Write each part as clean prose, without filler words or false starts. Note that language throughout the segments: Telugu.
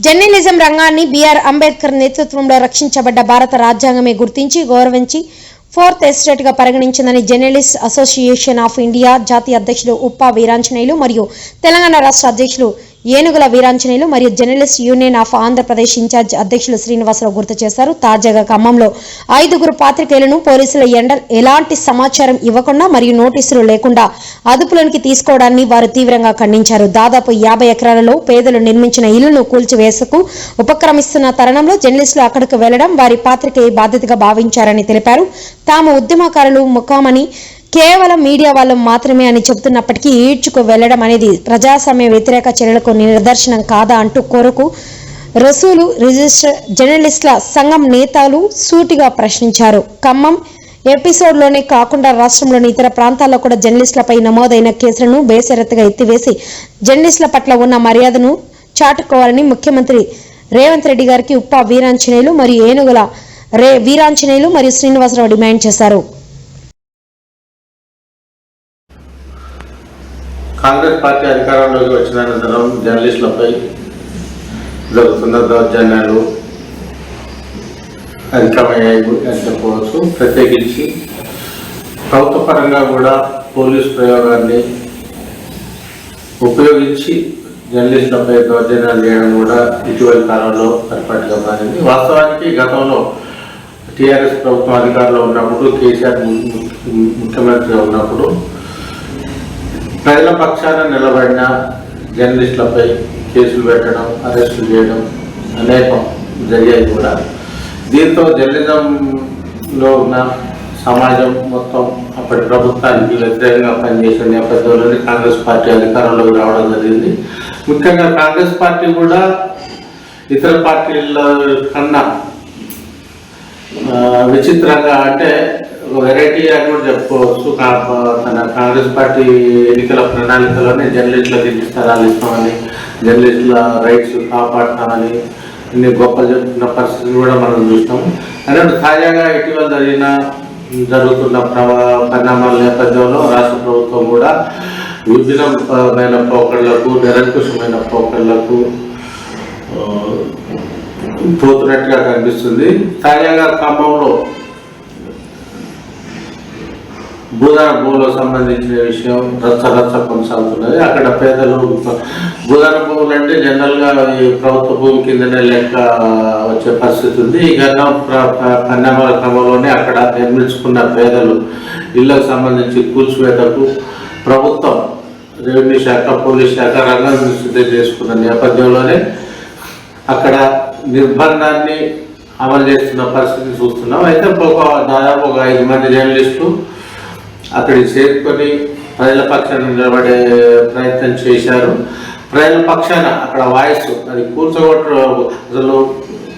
జర్నలిజం రంగాన్ని బిఆర్ అంబేద్కర్ నేతృత్వంలో రక్షించబడ్డ భారత రాజ్యాంగమే గుర్తించి గౌరవించి ఫోర్త్ ఎస్టేట్ గా పరిగణించిందని జర్నలిస్ట్ అసోసియేషన్ ఆఫ్ ఇండియా జాతీయ అధ్యక్షులు ఉప్పా వీరాంజనేయులు మరియు తెలంగాణ రాష్ట్ర అధ్యక్షులు ఏనుగుల వీరాంజనేయులు మరియు journalist union of Andhra Pradesh in charge అధ్యక్షులు శ్రీనివాసరావు గుర్తు చేశారు. తాజాగా ఖమ్మంలో 5 పాత్రికేయులను పోలీసులు ఎలాంటి సమాచారం ఇవ్వకుండా మరియు నోటీసులు లేకుండా అదుపులోనికి తీసుకోవడాన్ని వారు తీవ్రంగా ఖండించారు. దాదాపు 50 ఎకరాలలో పేదలు నిర్మించిన ఇళ్లను కూల్చివేసకు ఉపక్రమిస్తున్న తరుణంలో జర్నలిస్టులు అక్కడికి వెళ్లడం వారి పాత్రికేయ బాధ్యతగా భావించారని తెలిపారు. తాము ఉద్యమకారులు ముఖామని కేవలం మీడియా వాళ్ళు మాత్రమే అని చెబుతున్నప్పటికీ ఈడ్చుకు వెళ్లడం అనేది ప్రజాస్వామ్య వ్యతిరేక చర్యలకు నిదర్శనం కాదా అంటూ కొరకు రసూలు రిజిస్టర్ జర్నలిస్టుల సంఘం నేతలు సూటిగా ప్రశ్నించారు. ఖమ్మం ఎపిసోడ్లోనే కాకుండా రాష్ట్రంలోని ఇతర ప్రాంతాల్లో కూడా జర్నలిస్టులపై నమోదైన కేసులను బేషరతుగా ఎత్తివేసి జర్నలిస్టుల పట్ల ఉన్న మర్యాదను చాటుకోవాలని ముఖ్యమంత్రి రేవంత్ రెడ్డి గారికి ఉప్పా వీరాంజనేయులు మరియు ఏనుగుల వీరాంజనేయులు మరియు శ్రీనివాసరావు డిమాండ్ చేశారు. కాంగ్రెస్ పార్టీ అధికారంలోకి వచ్చిన అనంతరం జర్నలిస్టులపై జరుగుతున్న దౌర్జన్యాలు అధికమయ్యాయి అని చెప్పవచ్చు. ప్రత్యేకించి ప్రభుత్వ పరంగా కూడా పోలీసు ప్రయోగాన్ని ఉపయోగించి జర్నలిస్టులపై దౌర్జన్యాలు చేయడం కూడా ఇటీవలి కాలంలో పరిపాటిగా మారింది. వాస్తవానికి గతంలో టీఆర్ఎస్ ప్రభుత్వం అధికారంలో ఉన్నప్పుడు, కేసీఆర్ ముఖ్యమంత్రిగా ఉన్నప్పుడు ప్రజల పక్షాన నిలబడిన జర్నలిస్టులపై కేసులు పెట్టడం, అరెస్టులు చేయడం అనేకం జరిగాయి కూడా. దీంతో జర్నలిజంలో ఉన్న సమాజం మొత్తం అప్పటి ప్రభుత్వానికి వ్యతిరేకంగా పనిచేసిన నేపథ్యంలోనే కాంగ్రెస్ పార్టీ అధికారంలోకి రావడం జరిగింది. ముఖ్యంగా కాంగ్రెస్ పార్టీ కూడా ఇతర పార్టీల కన్నా విచిత్రంగా, అంటే ఒక వెరైటీ అని కూడా చెప్పుకోవచ్చు. తన కాంగ్రెస్ పార్టీ ఎన్నికల ప్రణాళికలోనే జర్నలిస్టులకు ఇంటి స్థలాలు ఇస్తామని, జర్నలిస్టుల రైట్స్ కాపాడుతామని ఇన్ని గొప్పలు చెప్తున్న పరిస్థితిని కూడా మనం చూస్తాం. అలాంటి తాజాగా ఇటీవల జరుగుతున్న పరిణామాల నేపథ్యంలో రాష్ట్ర ప్రభుత్వం కూడా విభిన్నమైన పోకళ్లకు, నిరంకుశమైన పోకళ్లకు పోతున్నట్టుగా కనిపిస్తుంది. తాజాగా ఖమ్మంలో భూదాన భూములకు సంబంధించిన విషయం రచ్చ కొనసాగుతున్నది. అక్కడ పేదలు భూదాన భూములు అంటే జనరల్గా ఈ ప్రభుత్వ భూమి కిందనే లెక్క వచ్చే పరిస్థితి ఉంది. ఈ పరిణామాల క్రమంలోనే అక్కడ నిర్మించుకున్న పేదలు ఇళ్లకు సంబంధించి కూల్చివేతకు ప్రభుత్వం, రెవెన్యూ శాఖ, పోలీస్ శాఖ రంగం సిద్ధం చేసుకున్న నేపథ్యంలోనే అక్కడ నిర్బంధాన్ని అమలు చేస్తున్న పరిస్థితి చూస్తున్నాం. అయితే దాదాపు ఒక 5 మంది జర్నలిస్టులు అక్కడికి చేరుకొని ప్రజల పక్షాన నిలబడే ప్రయత్నం చేశారు. ప్రజల పక్షాన అక్కడ వాయిస్ అది అసలు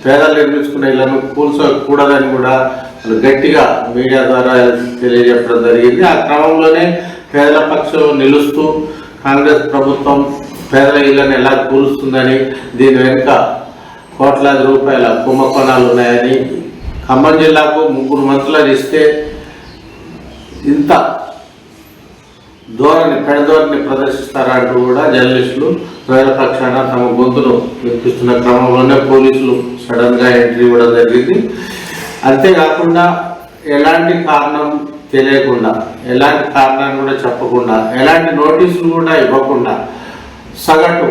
పేదలు నిర్మించుకున్న ఇళ్లను కూల్చకూడదని కూడా గట్టిగా మీడియా ద్వారా తెలియజెప్పడం జరిగింది. ఆ క్రమంలోనే పేదల పక్షం నిలుస్తూ కాంగ్రెస్ ప్రభుత్వం పేదల ఇళ్లను ఎలా కూలుస్తుందని, దీని వెనుక కోట్లాది రూపాయల కుంభకోణాలు ఉన్నాయని, ఖమ్మం జిల్లాకు 3 మంత్రులను ఇస్తే ఇంత పెడధోరణి ప్రదర్శిస్తారంటూ కూడా జర్నలిస్టులు ప్రజల పక్షాన తమ గొంతును వినిపిస్తున్న క్రమంలోనే పోలీసులు సడన్గా ఎంట్రీ ఇవ్వడం జరిగింది. అంతేకాకుండా ఎలాంటి కారణం తెలియకుండా, ఎలాంటి కారణాన్ని కూడా చెప్పకుండా, ఎలాంటి నోటీసులు కూడా ఇవ్వకుండా సగటు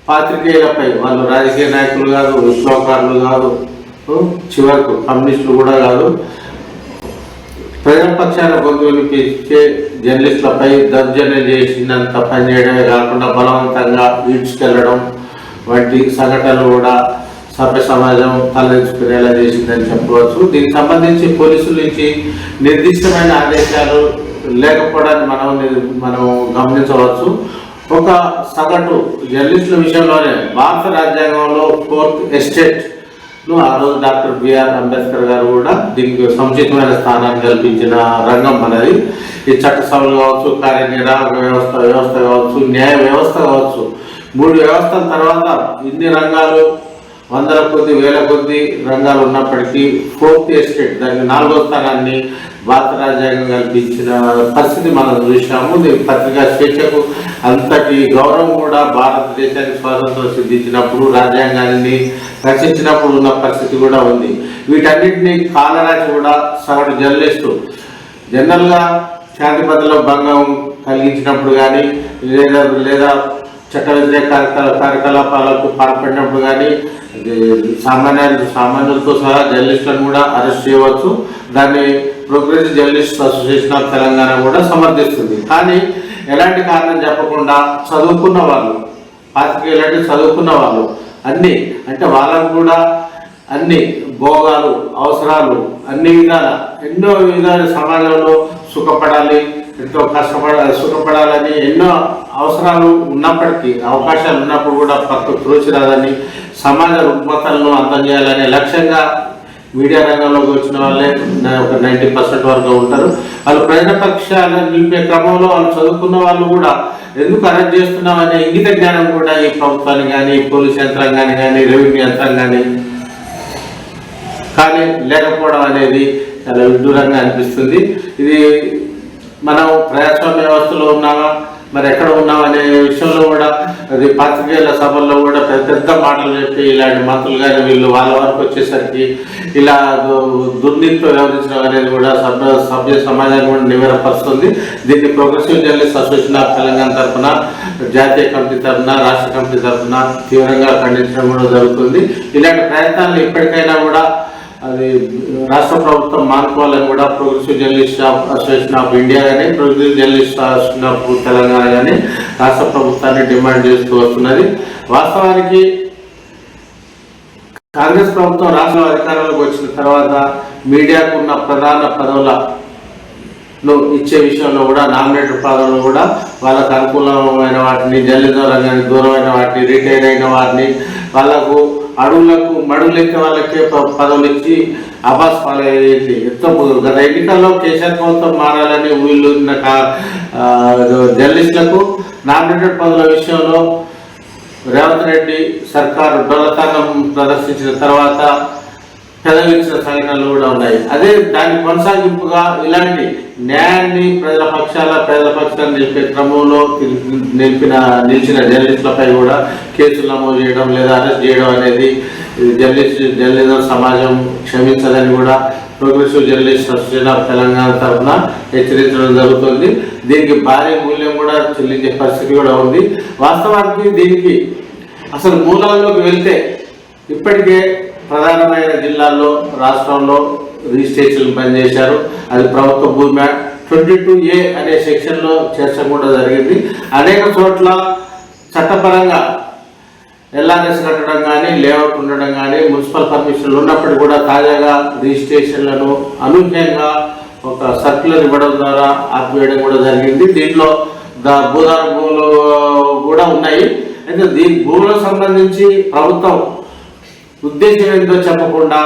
పాత్రికేయులపై, వాళ్ళు రాజకీయ నాయకులు కాదు, విప్లవకారులు కాదు, చివరకు కమ్యూనిస్టులు కూడా కాదు, ప్రజల పక్షాన గొంతు వినిపించే జర్నలిస్టులపై దౌర్జన్యం చేసినంత పనిచేయడమే కాకుండా బలవంతంగా ఈడ్చుకెళ్లడం వంటి సంఘటనలు కూడా సభ్య సమాజం తలెత్తుకునేలా చేసిందని చెప్పవచ్చు. దీనికి సంబంధించి పోలీసుల నుంచి నిర్దిష్టమైన ఆదేశాలు లేకపోవడాన్ని మనం గమనించవచ్చు. ఒక సగటు జర్నలిస్టుల విషయంలోనే భారత రాజ్యాంగంలో 4th ఎస్టేట్ ఆ రోజు డాక్టర్ బిఆర్ అంబేద్కర్ గారు కూడా దీనికి సముచితమైన స్థానాన్ని కల్పించిన రంగం అనేది. ఈ చట్టసభలు కావచ్చు, కార్యనిర్వాహక వ్యవస్థ కావచ్చు, న్యాయ వ్యవస్థ కావచ్చు, 3 వ్యవస్థల తర్వాత ఇన్ని రంగాలు వందల కొద్ది వేల కొద్ది రంగాలు ఉన్నప్పటికీ ఫోర్త్ ఎస్టేట్ దానికి 4వ స్థానాన్ని భారత రాజ్యాంగం కల్పించిన పరిస్థితి మనం చూసాము. పత్రికా స్వేచ్ఛకు అంతటి గౌరవం కూడా భారతదేశానికి స్వాతంత్రం సిద్ధించినప్పుడు రాజ్యాంగాన్ని రచించినప్పుడు ఉన్న పరిస్థితి కూడా ఉంది. వీటన్నిటిని కాలరాచి కూడా సగటు జర్నలిస్టు జనరల్గా శాంతి భద్రతల భంగం కలిగించినప్పుడు కానీ లేదా చట్ట వ్యతిరేక కార్యకలాపాలకు పాల్పడినప్పుడు కానీ సామాన్యులతో సహా జర్నలిస్టులను కూడా అరెస్ట్ చేయవచ్చు. దాన్ని progressive journalist association of Telangana కూడా సమర్థిస్తుంది. కానీ ఎలాంటి కారణం చెప్పకుండా చదువుకున్న వాళ్ళు, పాత్రికేయులంటే చదువుకున్న వాళ్ళు అన్నీ అంటే వాళ్ళకు కూడా అన్ని భోగాలు అవసరాలు అన్ని విధాల ఎన్నో విధాల సమాజంలో సుఖపడాలి, ఎంతో సుఖపడాలని ఎన్నో అవసరాలు ఉన్నప్పటికీ అవకాశాలు ఉన్నప్పుడు కూడా పక్కకు త్రోచిరాదని సమాజ రుగ్మతలను అందజేయాలనే లక్ష్యంగా మీడియా రంగంలోకి వచ్చిన వాళ్ళే ఒక 90% వరకు ఉంటారు. వాళ్ళు ప్రజాపక్షాలను నిలిపే క్రమంలో వాళ్ళు చదువుకున్న వాళ్ళు కూడా ఎందుకు అరెస్ట్ చేస్తున్నామనే ఇంగిత జ్ఞానం కూడా ఈ ప్రభుత్వాన్ని కానీ పోలీస్ యంత్రాంగాన్ని కానీ రెవెన్యూ యంత్రాంగాన్ని కానీ లేకపోవడం అనేది చాలా విడ్డూరంగా అనిపిస్తుంది. ఇది మనం ప్రజాస్వామ్య వ్యవస్థలో ఉన్నామా మరి ఎక్కడ ఉన్నాం అనే విషయంలో కూడా అది పాత్రికేయుల సభల్లో కూడా పెద్ద మాటలు చెప్పి ఇలాంటి మంత్రులు కానీ వీళ్ళు వాళ్ళ వరకు వచ్చేసరికి ఇలా దుర్నీతితో వ్యవహరించడం అనేది కూడా సభ్య సమాజాన్ని కూడా నివేరపరుస్తుంది. దీన్ని progressive journalist association of Telangana తరఫున, జాతీయ కమిటీ తరఫున, రాష్ట్ర కమిటీ తరఫున తీవ్రంగా ఖండించడం కూడా జరుగుతుంది. ఇలాంటి ప్రయత్నాలు ఇప్పటికైనా కూడా అది రాష్ట్ర ప్రభుత్వం మానుకోవాలని కూడా progressive journalist association of India కానీ progressive journalist association of Telangana కానీ రాష్ట్ర ప్రభుత్వాన్ని డిమాండ్ చేస్తూ వస్తున్నది. వాస్తవానికి కాంగ్రెస్ ప్రభుత్వం రాష్ట్ర అధికారంలోకి వచ్చిన తర్వాత మీడియాకు ఉన్న ప్రధాన పదవులను ఇచ్చే విషయంలో కూడా నామినేటెడ్ పదవులు కూడా వాళ్ళకు అనుకూలమైన వాటిని, జర్నలిజం రంగానికి దూరమైన వాటిని, రిటైర్ అయిన వారిని, వాళ్ళకు అడుగులకు మడుగులెక్కే వాళ్ళకే పదవులు ఇచ్చి అబాస్ పాలయ్యేది. గత ఎన్నికల్లో కేసీఆర్ ప్రభుత్వం మారాలని వీళ్ళు ఉన్న జర్నలిస్టులకు నామినేటెడ్ పదవుల విషయంలో రేవంత్ రెడ్డి సర్కారు డొల్లతనం ప్రదర్శించిన తర్వాత పెదవించిన సంఘటనలు కూడా ఉన్నాయి. అదే దాని కొనసాగింపుగా ఇలాంటి న్యాయాన్ని ప్రజల పక్షాన్ని నిలిపే క్రమంలో నిలిచిన జర్నలిస్టులపై కూడా కేసులు నమోదు చేయడం లేదా అరెస్ట్ చేయడం అనేది జర్నలిజం సమాజం క్షమించదని కూడా progressive journalist association of Telangana తరఫున హెచ్చరించడం జరుగుతుంది. దీనికి భారీ మూల్యం కూడా చెల్లించే పరిస్థితి కూడా ఉంది. వాస్తవానికి దీనికి అసలు మూలాల్లోకి వెళ్తే ఇప్పటికే ప్రధానమైన జిల్లాల్లో రాష్ట్రంలో రిజిస్ట్రేషన్లు పనిచేశారు. అది ప్రభుత్వ భూమి 22A అనే సెక్షన్లో చేర్చడం కూడా జరిగింది. అనేక చోట్ల చట్టపరంగా ఎల్ఆర్ఎస్ కట్టడం కానీ లేఅవుట్ ఉండడం కానీ మున్సిపల్ పర్మిషన్లు ఉన్నప్పటికీ కూడా తాజాగా రిజిస్ట్రేషన్లను అనూహ్యంగా ఒక సర్క్యులర్ ఇవ్వడం ద్వారా ఆపివేయడం కూడా జరిగింది. దీంట్లో భూదార భూములు కూడా ఉన్నాయి. అయితే దీని భూములకు సంబంధించి ప్రభుత్వం ఉద్దేశం ఏంటో చెప్పకుండా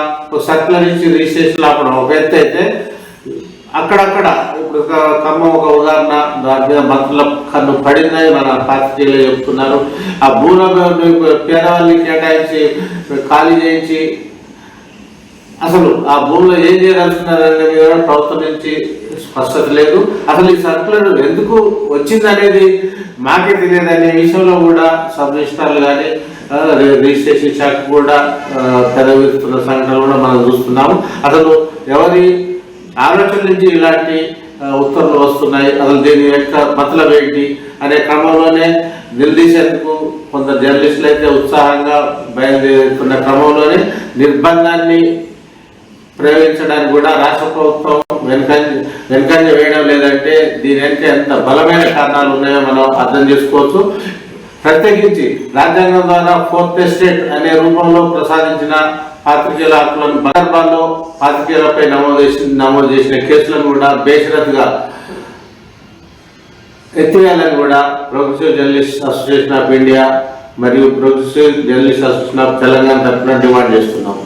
సర్క్యులర్ ఇచ్చి రిజిస్ట్రేషన్ ఆపడం ఒక ఎత్తు అయితే, అక్కడక్కడ ఇప్పుడు ఖమ్మం ఒక ఉదాహరణ, దాని మీద మంత్రుల కన్ను పడిందని మన పార్టీలో చెప్తున్నారు. ఆ భూమి పేదవాళ్ళని కేటాయించి ఖాళీ చేయించి అసలు ఆ భూమిలో ఏం చేయదలుచున్నారనే మీద ప్రభుత్వం నుంచి స్పష్టత లేదు. అసలు ఈ సర్క్యులర్ ఎందుకు వచ్చింది అనేది మాకే తెలియదనే విషయంలో కూడా సబ్ రిజిస్ట్రార్లు కానీ రిజిస్ట్రేషన్ శాఖ కూడా పెదవిస్తున్న సంఘటనలు కూడా మనం చూస్తున్నాము. అసలు ఎవరి ఆలోచన నుంచి ఇలాంటి ఉత్తర్వులు వస్తున్నాయి, అసలు దీని యొక్క మతలబ్ ఏంటి అనే క్రమంలోనే నిలదీసేందుకు కొందరు జర్నలిస్టులు అయితే ఉత్సాహంగా బయలుదేరుతున్న క్రమంలోనే నిర్బంధాన్ని ప్రయోగించడానికి కూడా రాష్ట్ర ప్రభుత్వం వెనకంజ వేయడం లేదంటే దీని వెనక ఎంత బలమైన కారణాలు ఉన్నాయో మనం అర్థం చేసుకోవచ్చు. ప్రత్యేకించి రాజ్యాంగం ద్వారా 4th ఎస్టేట్ అనే రూపంలో ప్రసాదించిన పాత్రికేయుల హక్కులను సందర్భాల్లో పాత్రికేయులపై నమోదు చేసిన కేసులను కూడా బేషరతుగా ఎత్తివేయాలని కూడా progressive journalist association of India మరియు progressive journalist association of Telangana తరఫున డిమాండ్ చేస్తున్నాం.